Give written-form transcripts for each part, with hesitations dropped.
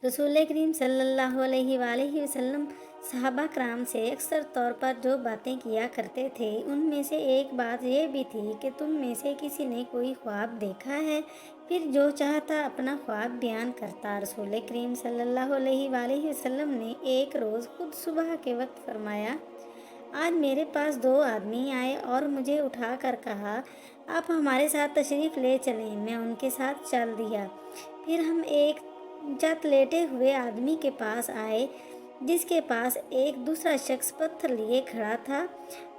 रसूल करीम सल्लल्लाहु अलैहि वआलैहि वसल्लम सहाबा कराम से अक्सर तौर पर जो बातें किया करते थे, उनमें से एक बात यह भी थी कि तुम में से किसी ने कोई ख्वाब देखा है? फिर जो चाहता अपना ख्वाब बयान करता। रसूल करीम सल्लल्लाहु अलैहि वआलैहि वसल्लम ने एक रोज़ खुद सुबह के वक्त फरमाया, आज मेरे पास दो आदमी आए और मुझे उठा कर कहा, आप हमारे साथ तशरीफ़ ले चलें। मैं उनके साथ चल दिया। फिर हम एक चत लेटे हुए आदमी के पास आए, जिसके पास एक दूसरा शख्स पत्थर लिए खड़ा था,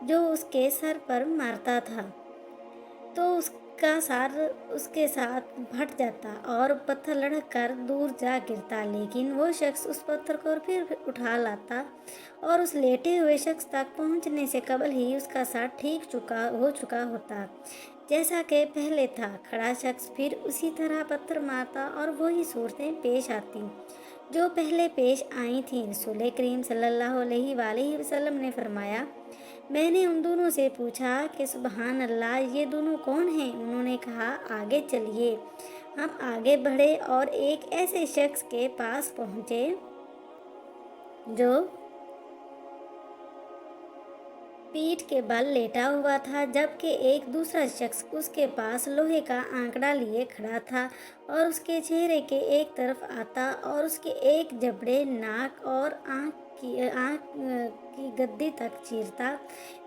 जो उसके सर पर मारता था तो उसका सर उसके साथ फट जाता और पत्थर लढ़क कर दूर जा गिरता, लेकिन वो शख्स उस पत्थर को फिर उठा लाता और उस लेटे हुए शख्स तक पहुंचने से कबल ही उसका सर ठीक हो चुका होता, जैसा कि पहले था। खड़ा शख्स फिर उसी तरह पत्थर मारता और वही सूरतें पेश आती जो पहले पेश आई थीं। रसूल करीम सल्लल्लाहु अलैहि वसल्लम ने फरमाया, मैंने उन दोनों से पूछा कि सुबहान अल्लाह, ये दोनों कौन हैं? उन्होंने कहा, आगे चलिए। हम आगे बढ़े और एक ऐसे शख्स के पास पहुँचे जो पीठ के बल लेटा हुआ था, जबकि एक दूसरा शख्स उसके पास लोहे का आंकड़ा लिए खड़ा था और उसके चेहरे के एक तरफ आता और उसके एक जबड़े, नाक और आँख की गद्दी तक चीरता।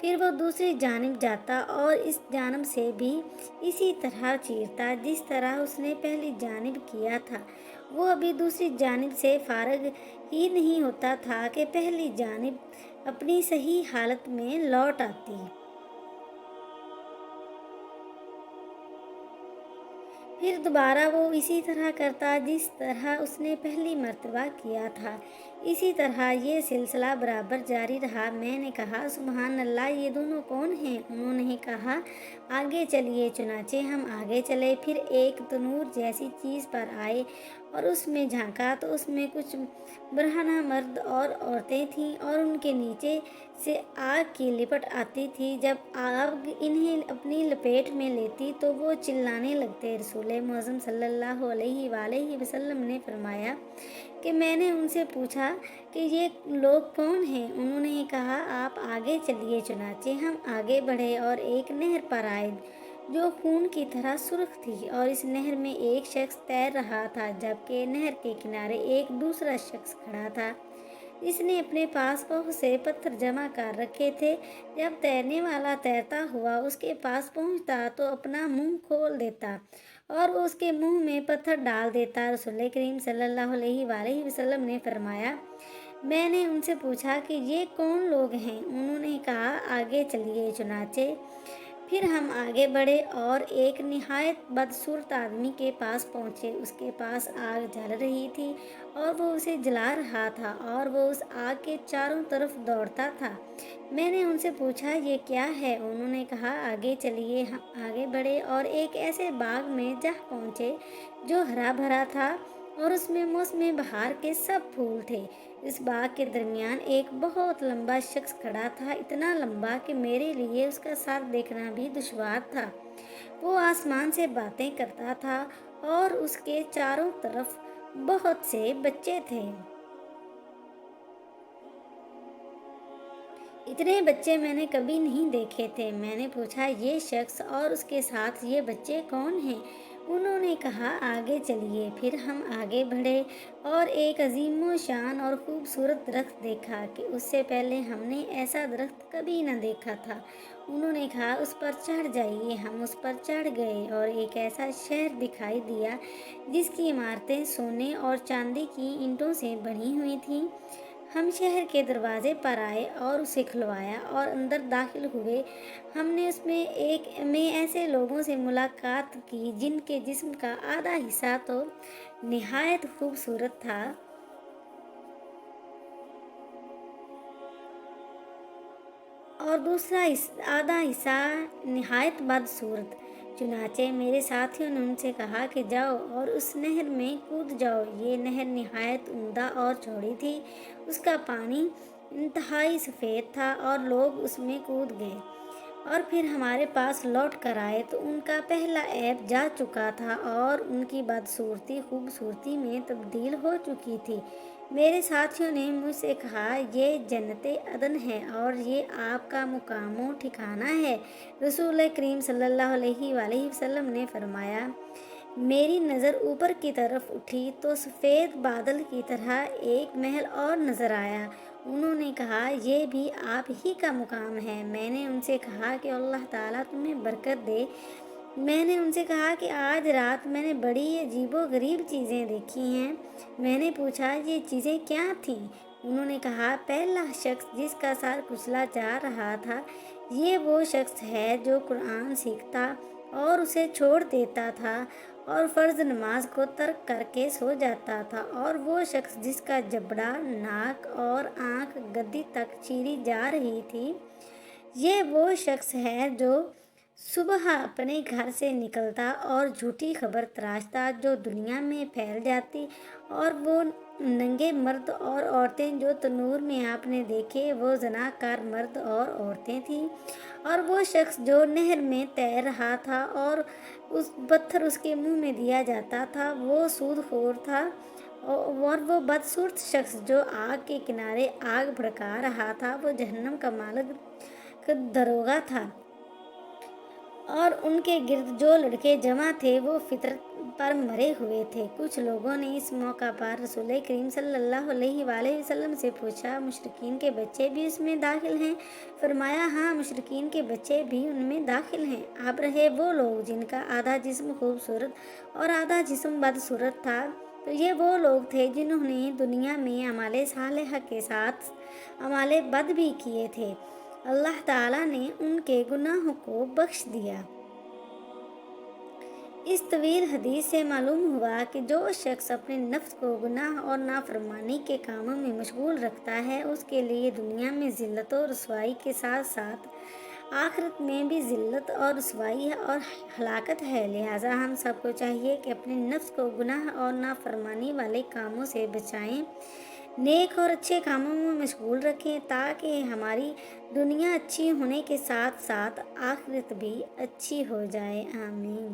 फिर वो दूसरी जानिब जाता और इस जानिब से भी इसी तरह चीरता जिस तरह उसने पहली जानिब किया था। वो अभी दूसरी जानिब से फारग ही नहीं होता था कि पहली जानिब अपनी सही हालत में लौट आती। फिर दोबारा वो इसी तरह करता जिस तरह उसने पहली मर्तबा किया था। इसी तरह ये सिलसिला बराबर जारी रहा। मैंने कहा, सुबहान अल्लाह, ये दोनों कौन हैं? उन्होंने कहा, आगे चलिए। चुनाचे हम आगे चले। फिर एक तनूर जैसी चीज़ पर आए और उसमें झांका तो उसमें कुछ बरहना मर्द और औरतें थीं और उनके नीचे से आग की लिपट आती थी। जब आग इन्हें अपनी लपेट में लेती तो वो चिल्लाने लगते। रसूल मुअज़्ज़म सल्लल्लाहु अलैहि वसल्लम ने फरमाया कि मैंने उनसे पूछा कि ये लोग कौन हैं? उन्होंने कहा, आप आगे चलिए। चुनाचे हम आगे बढ़े और एक नहर पर आए जो खून की तरह सुर्ख थी और इस नहर में एक शख्स तैर रहा था, जबकि नहर के किनारे एक दूसरा शख्स खड़ा था। इसने अपने पास बहुत से पत्थर जमा कर रखे थे। जब तैरने वाला तैरता हुआ उसके पास पहुंचता तो अपना मुंह खोल देता और वो उसके मुंह में पत्थर डाल देता। रसूल करीम सल्लल्लाहु अलैहि वसल्लम ने फरमाया, मैंने उनसे पूछा कि ये कौन लोग हैं? उन्होंने कहा, आगे चलिए। चुनाचे फिर हम आगे बढ़े और एक निहायत बदसूरत आदमी के पास पहुँचे। उसके पास आग जल रही थी और वो उसे जला रहा था और वो उस आग के चारों तरफ दौड़ता था। मैंने उनसे पूछा, ये क्या है? उन्होंने कहा, आगे चलिए। हम आगे बढ़े और एक ऐसे बाग में जा पहुँचे जो हरा भरा था और उसमें मौसम बहार के सब फूल थे। इस बाग के दरमियान एक बहुत लंबा शख्स खड़ा था, इतना लंबा कि मेरे लिए उसका सर देखना भी दुश्वार था। वो आसमान से बातें करता था और उसके चारों तरफ बहुत से बच्चे थे। इतने बच्चे मैंने कभी नहीं देखे थे। मैंने पूछा, ये शख्स और उसके साथ ये बच्चे कौन हैं? उन्होंने कहा, आगे चलिए। फिर हम आगे बढ़े और एक अजीमो शान और खूबसूरत दरख्त देखा कि उससे पहले हमने ऐसा दरख्त कभी न देखा था। उन्होंने कहा, उस पर चढ़ जाइए। हम उस पर चढ़ गए और एक ऐसा शहर दिखाई दिया जिसकी इमारतें सोने और चांदी की ईंटों से बनी हुई थीं। हम शहर के दरवाजे पर आए और उसे खुलवाया और अंदर दाखिल हुए। हमने उसमें एक में ऐसे लोगों से मुलाकात की जिनके जिस्म का आधा हिस्सा तो निहायत खूबसूरत था और दूसरा आधा हिस्सा निहायत बदसूरत। चुनाचे मेरे साथियों ने उनसे कहा कि जाओ और उस नहर में कूद जाओ। ये नहर निहायत उम्दा और चौड़ी थी। उसका पानी इंतहाई सफ़ेद था और लोग उसमें कूद गए اور پھر ہمارے پاس لوٹ کر آئے تو ان کا پہلا عیب جا چکا تھا اور ان کی بدصورتی خوبصورتی میں تبدیل ہو چکی تھی۔ میرے ساتھیوں نے مجھ سے کہا، یہ جنت عدن ہے اور یہ آپ کا مقام و ٹھکانہ ہے۔ رسول کریم صلی اللہ علیہ وآلہ وسلم نے فرمایا، میری نظر اوپر کی طرف اٹھی تو سفید بادل کی طرح ایک محل اور نظر آیا۔ انہوں نے کہا، یہ بھی آپ ہی کا مقام ہے۔ میں نے ان سے کہا کہ اللہ تعالیٰ تمہیں برکت دے۔ میں نے ان سے کہا کہ آج رات میں نے بڑی عجیب و غریب چیزیں دیکھی ہیں۔ میں نے پوچھا، یہ چیزیں کیا تھیں؟ انہوں نے کہا، پہلا شخص جس کا سر کچلا جا رہا تھا، یہ وہ شخص ہے جو قرآن سیکھتا اور اسے چھوڑ دیتا تھا اور فرض نماز کو ترک کر کے سو جاتا تھا، اور وہ شخص جس کا جبڑا، ناک اور آنکھ گدی تک چیری جا رہی تھی، یہ وہ شخص ہے جو صبح اپنے گھر سے نکلتا اور جھوٹی خبر تراشتا جو دنیا میں پھیل جاتی، اور وہ ننگے مرد اور عورتیں جو تنور میں آپ نے دیکھے وہ زناکار مرد اور عورتیں تھیں، اور وہ شخص جو نہر میں تیر رہا تھا اور اس پتھر اس کے منہ میں دیا جاتا تھا وہ سود خور تھا، اور وہ بدصورت شخص جو آگ کے کنارے آگ بھڑکا رہا تھا وہ جہنم کا مالک دروغہ تھا، اور ان کے گرد جو لڑکے جمع تھے وہ فطرت پر مرے ہوئے تھے۔ کچھ لوگوں نے اس موقع پر رسول کریم صلی اللہ علیہ وآلہ وسلم سے پوچھا، مشرکین کے بچے بھی اس میں داخل ہیں؟ فرمایا، ہاں، مشرکین کے بچے بھی ان میں داخل ہیں۔ اب رہے وہ لوگ جن کا آدھا جسم خوبصورت اور آدھا جسم بدصورت تھا، تو یہ وہ لوگ تھے جنہوں نے دنیا میں اعمال صالحہ کے ساتھ اعمال بد بھی کیے تھے۔ اللہ تعالیٰ نے ان کے گناہوں کو بخش دیا۔ اس طویل حدیث سے معلوم ہوا کہ جو شخص اپنے نفس کو گناہ اور نافرمانی کے کاموں میں مشغول رکھتا ہے، اس کے لیے دنیا میں ذلت و رسوائی کے ساتھ ساتھ آخرت میں بھی ذلت اور رسوائی اور ہلاکت ہے۔ لہٰذا ہم سب کو چاہیے کہ اپنے نفس کو گناہ اور نافرمانی والے کاموں سے بچائیں، نیک اور اچھے کاموں میں مشغول رکھیں، تاکہ ہماری دنیا اچھی ہونے کے ساتھ ساتھ آخرت بھی اچھی ہو جائے۔ آمین۔